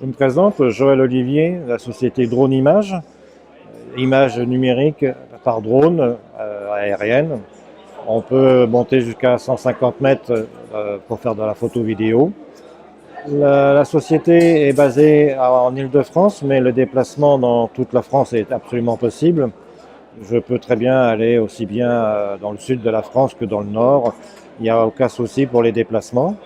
Je me présente, Joël Olivier, de la société Drone Image, image numérique par drone aérienne. On peut monter jusqu'à 150 mètres pour faire de la photo vidéo. La société est basée en Île-de-France, mais le déplacement dans toute la France est absolument possible. Je peux très bien aller aussi bien dans le sud de la France que dans le nord. Il n'y a aucun souci pour les déplacements.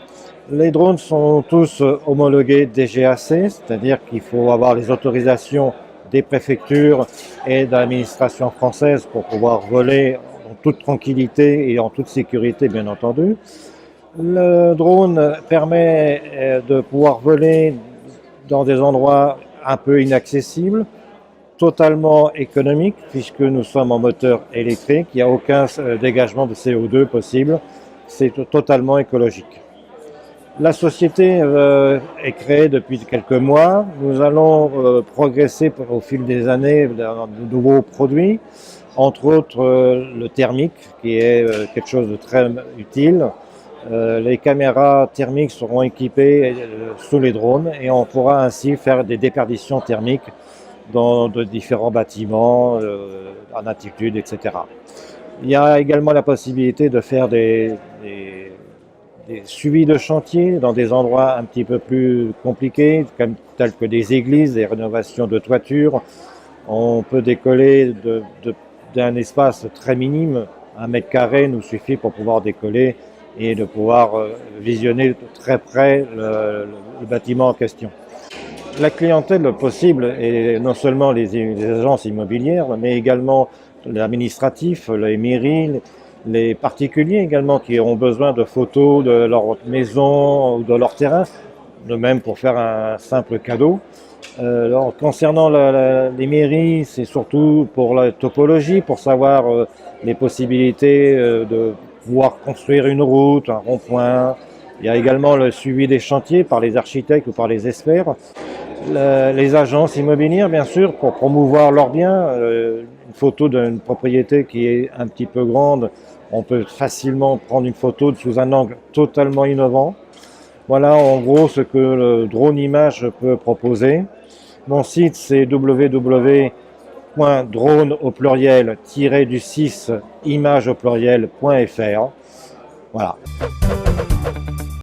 Les drones sont tous homologués DGAC, c'est-à-dire qu'il faut avoir les autorisations des préfectures et de l'administration française pour pouvoir voler en toute tranquillité et en toute sécurité, bien entendu. Le drone permet de pouvoir voler dans des endroits un peu inaccessibles, totalement économique puisque nous sommes en moteur électrique, il n'y a aucun dégagement de CO2 possible, c'est totalement écologique. La société est créée depuis quelques mois, nous allons progresser au fil des années dans de nouveaux produits, entre autres le thermique qui est quelque chose de très utile. Les caméras thermiques seront équipées sous les drones et on pourra ainsi faire des déperditions thermiques dans de différents bâtiments, en altitude, etc. Il y a également la possibilité de faire des suivis de chantier dans des endroits un petit peu plus compliqués, tels que des églises, des rénovations de toitures. On peut décoller d'un espace très minime, 1 mètre carré nous suffit pour pouvoir décoller et de pouvoir visionner de très près le bâtiment en question. La clientèle possible est non seulement les agences immobilières, mais également l'administratif, les mairies, les particuliers également qui ont besoin de photos de leur maison ou de leur terrain, de même pour faire un simple cadeau. Alors, concernant les mairies, c'est surtout pour la topologie, pour savoir les possibilités de pouvoir construire une route, un rond-point. Il y a également le suivi des chantiers par les architectes ou par les experts. Les agences immobilières, bien sûr, pour promouvoir leurs biens. Une photo d'une propriété qui est un petit peu grande, on peut facilement prendre une photo sous un angle totalement innovant. Voilà en gros ce que le drone image peut proposer. Mon site c'est www.drone au pluriel -du 6 image au pluriel.fr. Voilà.